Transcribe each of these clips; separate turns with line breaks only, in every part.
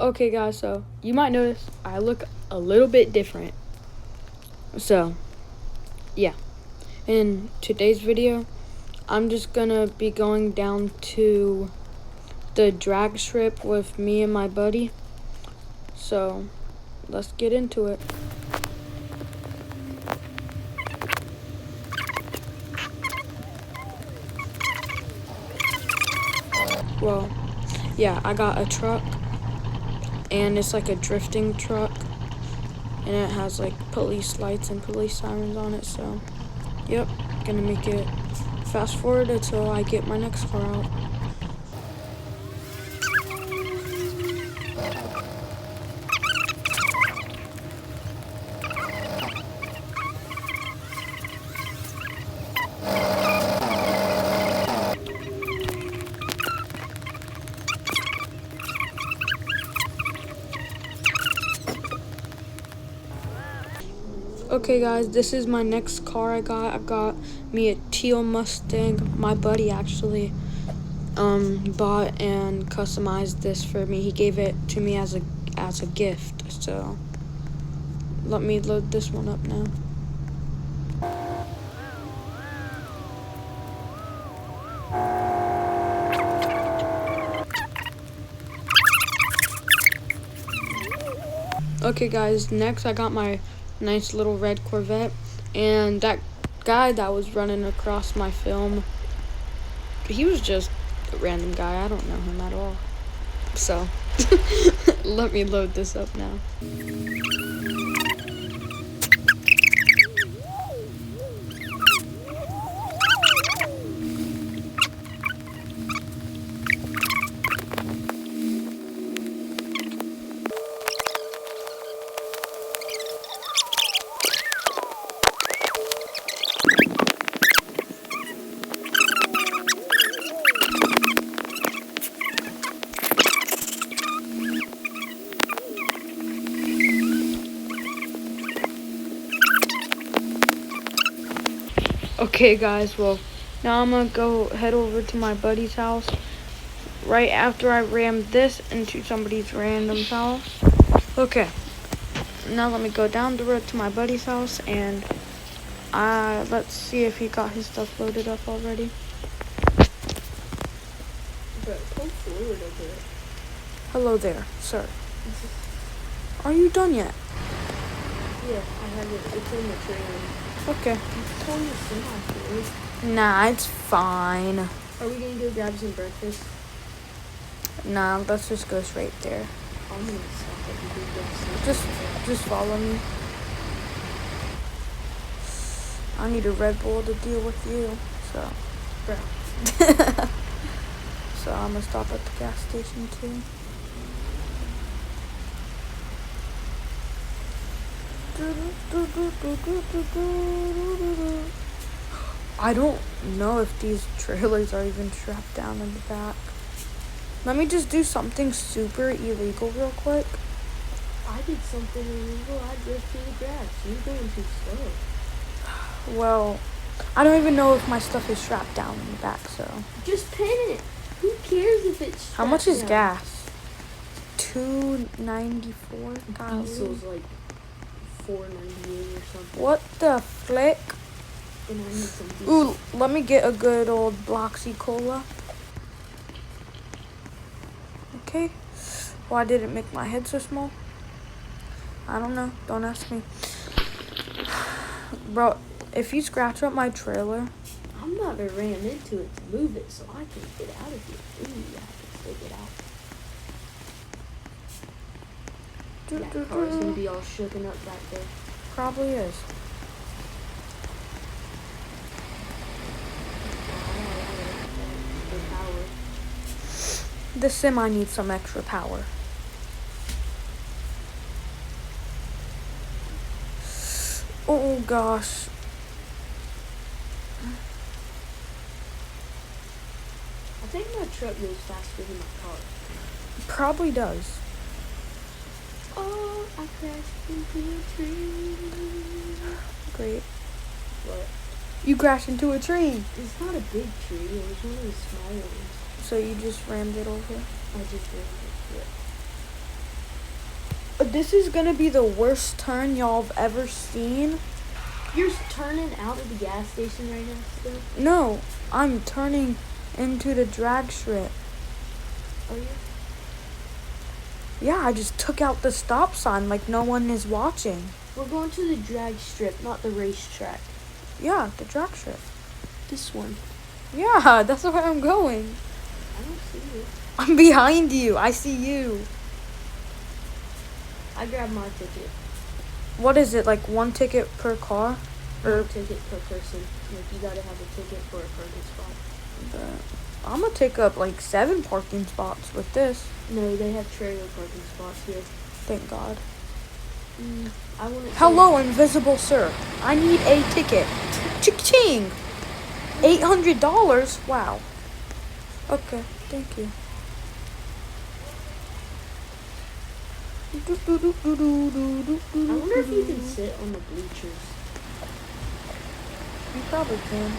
Okay guys, so you might notice I look a little bit different. So yeah, in today's video I'm just gonna be going down to the drag strip with me and my buddy. So let's get into it. Well, yeah, I got a truck and it's like a drifting truck and it has like police lights and police sirens on it. So yep, gonna make it fast forward until I get my next car out. Okay guys, this is my next car I got. I got me a teal Mustang. My buddy actually bought and customized this for me. He gave it to me as a gift. So let me load this one up now. Okay guys, next I got my nice little red Corvette, and that guy that was running across my film, he was just a random guy. I don't know him at all. So let me load this up now. Okay guys, well now I'm gonna go head over to my buddy's house right after I rammed this into somebody's random's house. Okay, now let me go down the road to my buddy's house and let's see if he got his stuff loaded up already. Hello there, sir. Are you done yet?
Yeah, I have it. It's in the trailer.
Okay.
I'm totally semi-serious.
Nah, it's fine.
Are we gonna go grab some breakfast?
Nah, let's just go straight there.
I'm gonna stop at the big gas.
Just follow me. I need a Red Bull to deal with you, so.
Bro.
So I'm gonna stop at the gas station too. I don't know if these trailers are even strapped down in the back. Let me just do something super illegal real quick.
I did something illegal. I drove through the grass. You're going too slow.
Well, I don't even know if my stuff is strapped down in the back, so.
Just pin it. Who cares if it's strapped
How much is
down?
gas? $2.94.
Diesel's like $4.98 or something.
What the flick?
And I need some diesel.
Ooh, let me get a good old Bloxy Cola. Okay. Why did it make my head so small? I don't know. Don't ask me. Bro, if you scratch up my trailer.
I'm not gonna ram into it to move it so I can get out of here. Ooh, I can still get out. That car's gonna be all shooken up back there.
Probably is. The semi needs some extra power. Oh gosh.
I think my truck goes faster than my car.
Probably does.
Oh, I crashed into a tree.
Great.
What?
You crashed into a tree.
It's not a big tree. It was one of the smaller ones.
So you just rammed it over.
I just rammed into it.
this is gonna be the worst turn y'all have ever seen.
You're turning out of the gas station right now still?
No, I'm turning into the drag strip.
Oh, yeah?
Yeah, I just took out the stop sign like no one is watching.
We're going to the drag strip, not the racetrack.
Yeah, the drag strip.
This one.
Yeah, that's where I'm going.
I don't see you.
I'm behind you. I see you.
I grabbed my ticket.
What is it, like 1 ticket per car?
Or ticket per person. Like, you gotta have a ticket for a parking spot.
I'm gonna take up like 7 parking spots with this.
No, they have trailer parking spots here.
Thank God.
I want to.
Hello, invisible sir. I need a ticket. Ching! $800? Wow. Okay, thank you.
I wonder if you can sit on the bleachers.
You probably can.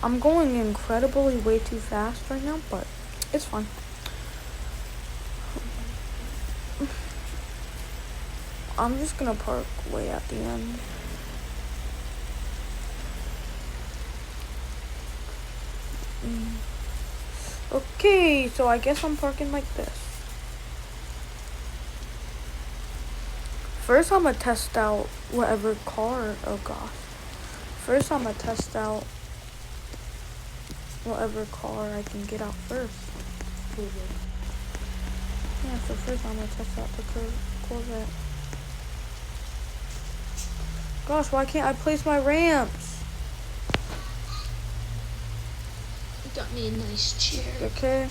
I'm going incredibly way too fast right now, but it's fine. I'm just gonna park way at the end. Okay, so I guess I'm parking like this. First, I'm gonna test out whatever car. Oh gosh. First, I'm gonna test out whatever car I can get out first. Yeah, so first I'm gonna test out the Corvette. Gosh, why can't I place my ramps?
Got me a nice chair.
Okay.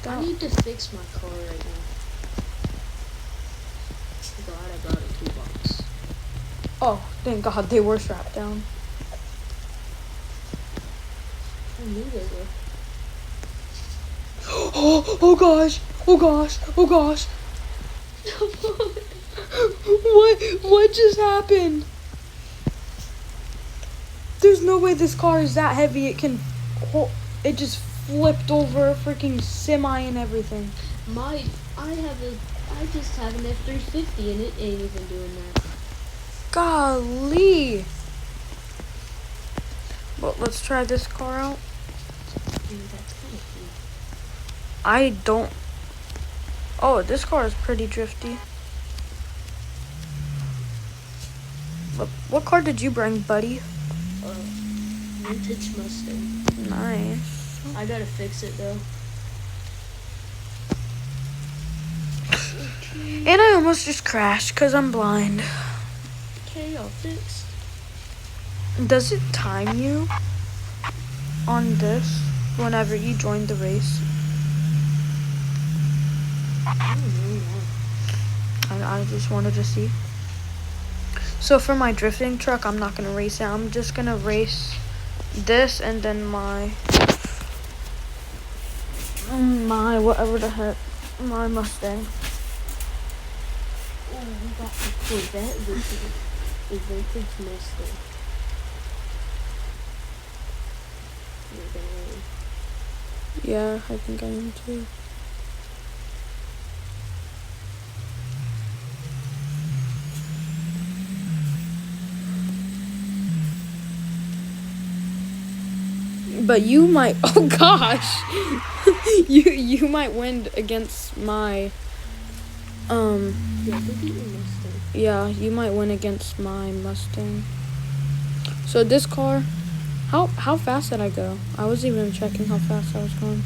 I need to fix my car right now. Glad I brought a toolbox.
Oh, thank God they were strapped down.
I knew they were.
Oh gosh! Oh gosh! Oh gosh! What just happened? There's no way this car is that heavy. It can hold. It just flipped over a freaking semi and everything.
I just have an F-350 and it ain't even doing that.
Golly! Well, let's try this car out.
Dude, that's kind of cute.
I don't. Oh, this car is pretty drifty. What car did you bring, buddy?
Vintage Mustang.
Nice.
I gotta fix it though.
And I almost just crashed because I'm blind.
Okay, all fixed.
Does it time you on this whenever you join the race?
I don't know.
I just wanted to see. So for my drifting truck, I'm not going to race it. I'm just going to race this and then my whatever the heck, my Mustang.
Oh, we got the Corvette versus a vintage Mustang. You're gonna win.
Yeah, I think I am too. But you might, oh gosh, you might win against my,
Yeah, go get your Mustang.
yeah, you might win against my Mustang. So this car, how fast did I go? I wasn't even checking how fast I was going.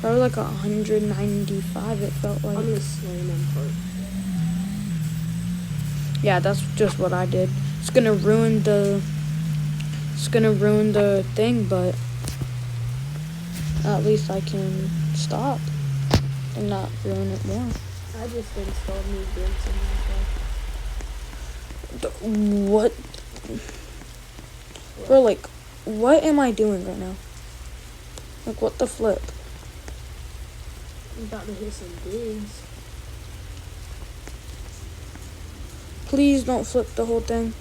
Probably like 195, it felt like.
I'm gonna slam on part.
Yeah, that's just what I did. It's gonna ruin the thing, but at least I can stop and not ruin it more.
I just installed new brakes in my car.
What? Bro, like, what am I doing right now? Like, what the flip?
I'm about to hit some digs.
Please don't flip the whole thing.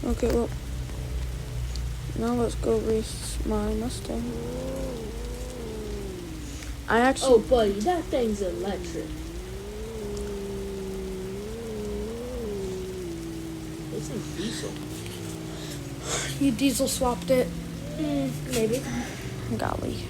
Okay, well. Now let's go race my Mustang. I
Oh,
actually,
buddy, that thing's electric. This is diesel.
you diesel swapped it.
Maybe.
Golly.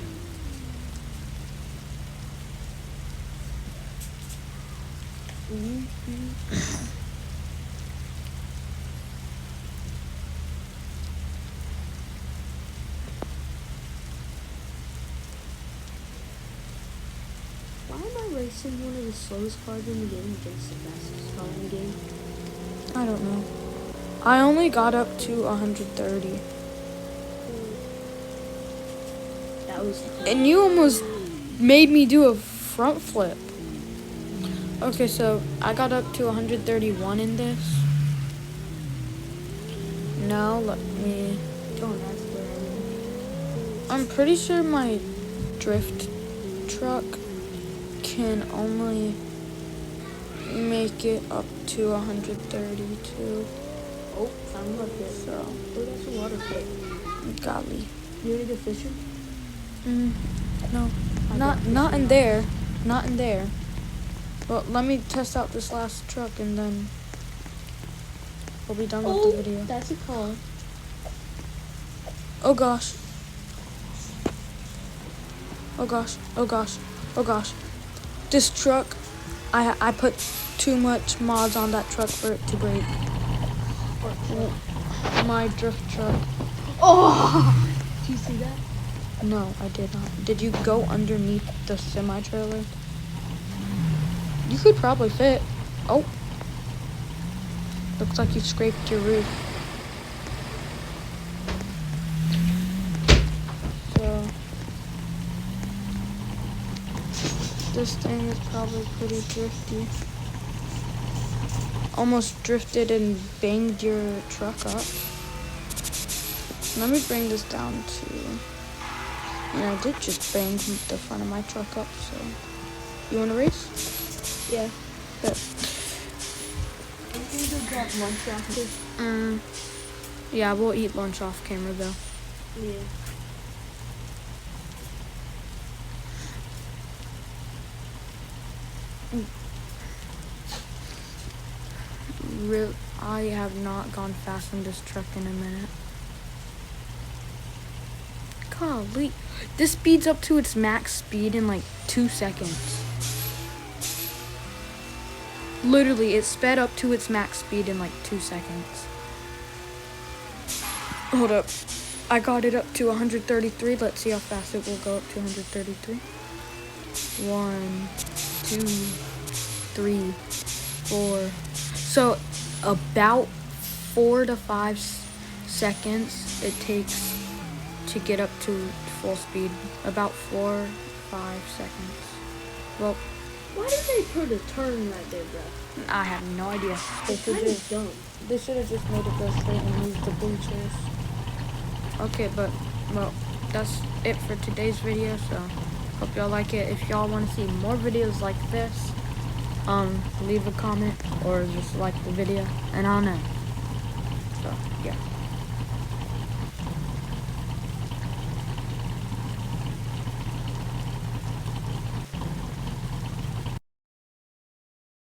Why am I racing one of the slowest cars in the game against the fastest car in the game?
I don't know. I only got up to 130.
That was
And you almost made me do a front flip. Okay, so I got up to 131 in this. Now let me...
don't ask where
I'm pretty sure my drift truck can only make it up to 132.
Oh, I'm up there.
So,
Oh, that's a water pit.
golly.
You wanna go fishing?
No,
I
not
got
in
fishing.
there. Not in there. Well, let me test out this last truck and then we'll be done with the video.
That's a car.
Oh gosh. Oh gosh. Oh gosh. Oh gosh. This truck, I put too much mods on that truck for it to break. My drift truck.
Oh! Do you see that?
No, I did not. Did you go underneath the semi-trailer? You could probably fit. Oh. Looks like you scraped your roof. So, this thing is probably pretty drifty. Almost drifted and banged your truck up. Let me bring this down to... And I did just bang the front of my truck up, so... You want to race?
Yeah.
Good.
I'm gonna go grab lunch after.
Yeah, we'll eat lunch off camera, though.
Yeah.
I have not gone fast in this truck in a minute. Golly. This speeds up to its max speed in like 2 seconds. Literally, it sped up to its max speed in like 2 seconds. Hold up. I got it up to 133. Let's see how fast it will go up to 133. 1, 2, 3, 4. So about 4 to 5 seconds it takes to get up to full speed. About 4, 5 seconds. Well,
Why did they put a turn right there, bro?
I have no idea.
It's kind of dumb.
They should have just made it go straight and moved the bleachers. Okay, but, well, that's it for today's video, so hope y'all like it. If y'all want to see more videos like this, leave a comment or just like the video, and I'll know. So, yeah.